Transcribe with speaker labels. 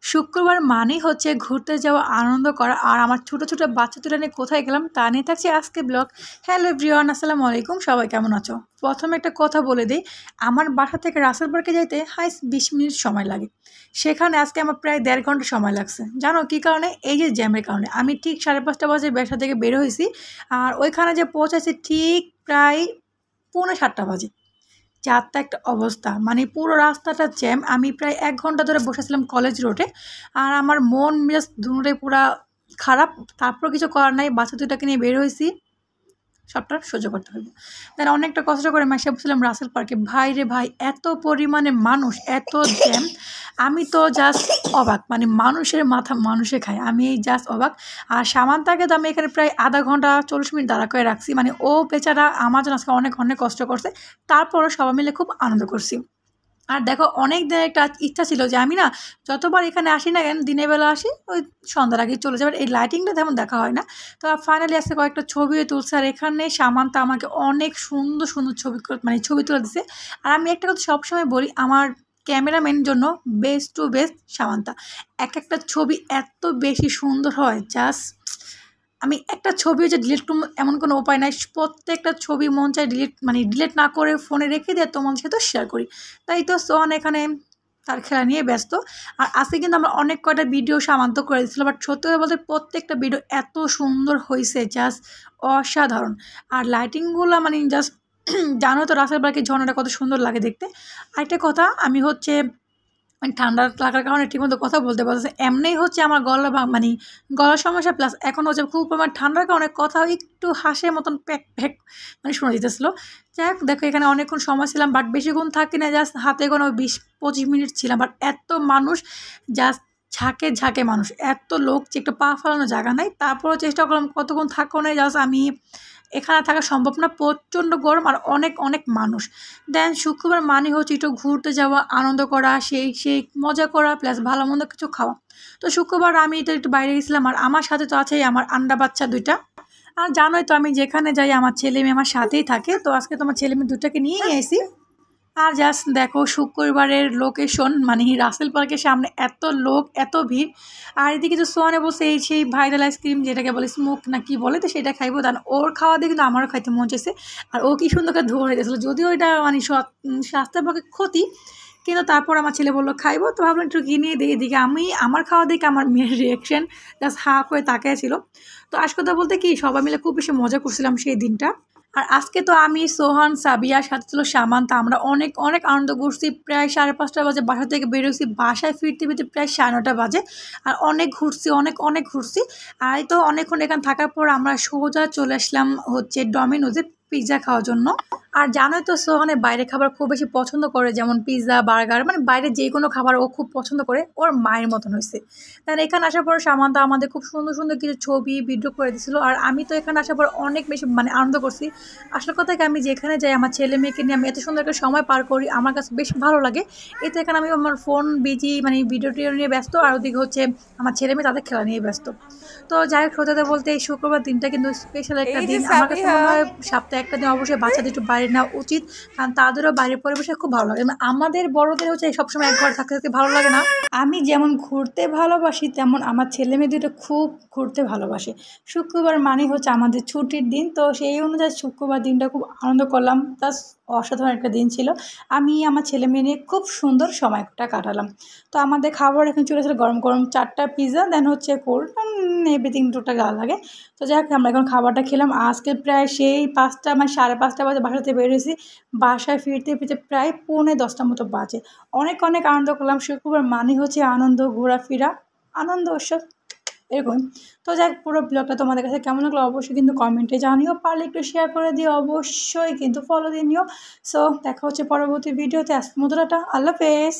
Speaker 1: শুক্রবার মানেই হচ্ছে ঘুরতে যাওয়া, আনন্দ করা। আর আমার ছোট, ছোট বাচ্চা দুটা নিয়ে কোথায় গেলাম তা নিয়ে থাকছে আজকে ব্লগ। হ্যালো এভরিওয়ান, আসসালামু আলাইকুম। সবাই কেমন আছো? প্রথমে একটা কথা বলে দিই, আমার বাসা থেকে রাসেল পার্কে যাইতে হাইস্ট 20 মিনিট সময় লাগে। সেখানে আজকে আমার প্রায় 1.5 ঘন্টা সময় লাগছে। জানো কী কারণে? এই যে জ্যামের কারণে। আমি ঠিক 5:30 বাজে বাসা থেকে বের হয়েছি, আর ওইখানে যে পৌঁছাইছি ঠিক প্রায় 6:45 বাজে। যার একটা অবস্থা, মানে পুরো রাস্তাটা জ্যাম। আমি প্রায় 1 ঘন্টা ধরে বসেছিলাম কলেজ রোডে, আর আমার মন মেজাজ দুটোই পুরা খারাপ। তারপর কিছু করার নাই, বাচ্চা দুটাকে নিয়ে বের হয়েছি, সবটা সহ্য করতে হবে। তাহলে অনেকটা কষ্ট করে মাসে বসছিলাম রাসেল পার্কে। ভাই রে ভাই, এত পরিমাণে মানুষ, এত জ্যাম, আমি তো জাস্ট অবাক। মানে মানুষের মাথা মানুষে খায়, আমি এই জাস্ট অবাক। আর সামান্তাকে তো আমি এখানে প্রায় আধা ঘন্টা 40 মিনিট দাঁড়া করে রাখছি। মানে ও বেচারা আমার জন্য আজকে অনেক অনেক কষ্ট করছে, তারপরও সবাই মিলে খুব আনন্দ করছি। আর দেখো, অনেক দিনের একটা ইচ্ছা ছিল যে আমি না যতবার এখানে আসি না কেন, দিনের বেলা আসি, ওই সন্ধ্যার আগে চলে যাবার। এই লাইটিংটা তেমন দেখা হয় না। তো ফাইনালি আজকে কয়েকটা ছবিও তুলছে, আর এখানে সামান্তা আমাকে অনেক সুন্দর সুন্দর মানে ছবি তুলে দিছে। আর আমি একটা কথা সবসময় বলি, আমার ক্যামেরাম্যান জন্য বেস্ট টু বেস্ট সামান্তা। একটা ছবি এত বেশি সুন্দর হয়, জাস্ট আমি একটা ছবিও যে ডিলিট করবো এমন কোনো উপায় নাই। প্রত্যেকটা ছবি মন চায় ডিলিট না করে ফোনে রেখে দিয়ে তোমার সাথে শেয়ার করি। তাই তো সোহান এখানে তার খেলা নিয়ে ব্যস্ত। আর আজকে কিন্তু আমরা অনেক কয়টা ভিডিও সামান্ত করে দিচ্ছিলো, বাট সত্যি কথা বলতে প্রত্যেকটা ভিডিও এত সুন্দর হয়েছে, জাস্ট অসাধারণ। আর লাইটিংগুলো মানে জাস্ট জানো তো রাসেল পার্কের ঝর্ণাটা কত সুন্দর লাগে দেখতে। আরেকটা কথা, আমি হচ্ছে মানে ঠান্ডা লাগার কারণে ঠিকমতো কথা বলতে পারছে। এমনিই হচ্ছে আমার মানে গলার সমস্যা, প্লাস এখন হচ্ছে খুব পরিমাণ ঠান্ডার কারণে কথা একটু হাসের মতন প্যাক প্যাক মানে শোনা যেতেছিলো। যাই হোক, দেখো এখানে অনেকক্ষণ সময় ছিলাম, বাট বেশিক্ষণ থাকি না, জাস্ট হাতে কোনো 20-25 মিনিট ছিলাম। বাট এত মানুষ, জাস্ট ঝাঁকে ঝাঁকে মানুষ, এত লোক যে একটু পা ফেলানোর জায়গা নাই। তারপরেও চেষ্টা করলাম কতক্ষণ থাকো নেই, জাস্ট আমি এখানে থাকা সম্ভব না, প্রচণ্ড গরম আর অনেক অনেক মানুষ। দেন শুক্রবার মানে হচ্ছে একটু ঘুরতে যাওয়া, আনন্দ করা, সেই মজা করা, প্লাস ভালো মন্দ কিছু খাওয়া। তো শুক্রবার আমি তো একটু বাইরে গেছিলাম, আর আমার সাথে তো আছেই আমার আন্ডা বাচ্চা দুইটা। আর জানোই তো আমি যেখানে যাই আমার ছেলে মেয়ে আমার সাথেই থাকে। তো আজকে তোমার ছেলে মেয়ে দুটাকে নিয়েই এসি। আর জাস্ট দেখো শুক্রবারের লোকেশন, মানে রাসেল পার্কের সামনে এত লোক, এত ভিড়। আর এদিকে তো সোয়ানে বসে এই সেই ভাইরাল আইসক্রিম যেটাকে বলে স্মোক না কি বলে, তো সেটা খাইবো। দেন ওর খাওয়া দিয়ে কিন্তু আমারও খাইতে মন চাইছে। আর ও কি সুন্দর করে ধরে গেছিলো, যদিও এটা মানে স্বাস্থ্যের পক্ষে ক্ষতি, কিন্তু তারপর আমার ছেলে বললো খাইবো, তো ভাবলাম একটু কিনে দিই। এদিকে আমি আমার খাওয়া দেখে আমার মেয়ের রিয়াকশান জাস্ট হা করে তাকিয়ে ছিল। তো আজ কথা বলতে কি, সবাই মিলে খুব বেশি মজা করছিলাম সেই দিনটা। আর আজকে তো আমি, সোহান, সাবিয়া, সাথে ছিল সামান্তা, আমরা অনেক অনেক আনন্দ করছি। প্রায় 5:30 বাজে বাসা থেকে বেরোছি, বাসায় ফিরতে ফিরতে প্রায় 9:30 বাজে। আর অনেক ঘুরছি, অনেক অনেক ঘুরছি। আর এই তো অনেকক্ষণ এখানে থাকার পর আমরা সোজা চলে আসলাম হচ্ছে ডমিনোজে পিৎজা খাওয়ার জন্য। আর জানোই তো সোহানের বাইরে খাবার খুব বেশি পছন্দ করে, যেমন পিৎজা, বার্গার, মানে বাইরে যে কোনো খাবার ও খুব পছন্দ করে, ওর মায়ের মতন হয়েছে। তাই এখানে আসার পর সামান্তা আমাদের খুব সুন্দর সুন্দর কিছু ছবি ভিডিও করে দিয়েছিলো। আর আমি তো এখানে আসার পর অনেক বেশি মানে আনন্দ করছি। আসল কথা কি, আমি যেখানে যাই আমার ছেলে মেয়েকে নিয়ে আমি এত সুন্দর একটা সময় পার করি, আমার কাছে বেশ ভালো লাগে। এতে এখানে আমি আমার ফোন বিজি মানে ভিডিও টিডিও নিয়ে ব্যস্ত, আর ওদিকে হচ্ছে আমার ছেলে মেয়ে তাদের খেলা নিয়ে ব্যস্ত। তো যাই হোক, সত্যি বলতে এই শুক্রবার দিনটা কিন্তু স্পেশাল একটা দিন। আমার কাছে মনে হয় সপ্তাহে একটা দিন অবশ্যই বাচ্চাদের একটু বাইরে নেওয়া উচিত, কারণ তাদেরও বাইরের পরিবেশে খুব ভালো লাগে। আমাদের বড়দের হচ্ছে সবসময় এক ঘরে থাকতে থাকতে ভালো লাগে না। আমি যেমন ঘুরতে ভালোবাসি, তেমন আমার ছেলে মেয়ে দুটো খুব ঘুরতে ভালোবাসে। শুক্রবার মানে হচ্ছে আমাদের ছুটির দিন, তো সেই অনুযায়ী শুক্রবার দিনটা খুব আনন্দ করলাম, প্লাস অসাধারণ একটা দিন ছিল। আমি আমার ছেলে মেয়ে নিয়ে খুব সুন্দর সময়টা কাটালাম। তো আমাদের খাবার এখন চলে এসেছিলো গরম গরম 4টা পিৎজা, দেন হচ্ছে কোল্ড, এভরিথিং টোটাল ভালো লাগে। তো যাই হোক, আমরা এখন খাবারটা খেলাম। আজকে প্রায় সেই 5টা মানে 5:30 বাজে বাসা থেকে বেরিয়েছি, বাসায় ফিরতে ফিরতে প্রায় 9:45 মতো বাজে। অনেক অনেক আনন্দ করলাম। শুক্রবার মানে হচ্ছে আনন্দ, ঘোরাফেরা, আনন্দ উৎসব এরকম। তো যাই হোক, পুরো ব্লগটা তোমাদের কাছে কেমন লাগলো অবশ্যই কিন্তু কমেন্টে জানিও, পারলে একটু শেয়ার করে দিও, অবশ্যই কিন্তু ফলো দিয়ে নিও। সো দেখা হচ্ছে পরবর্তী ভিডিওতে। আজকের মতো টাটা, আল্লাহ হাফেজ।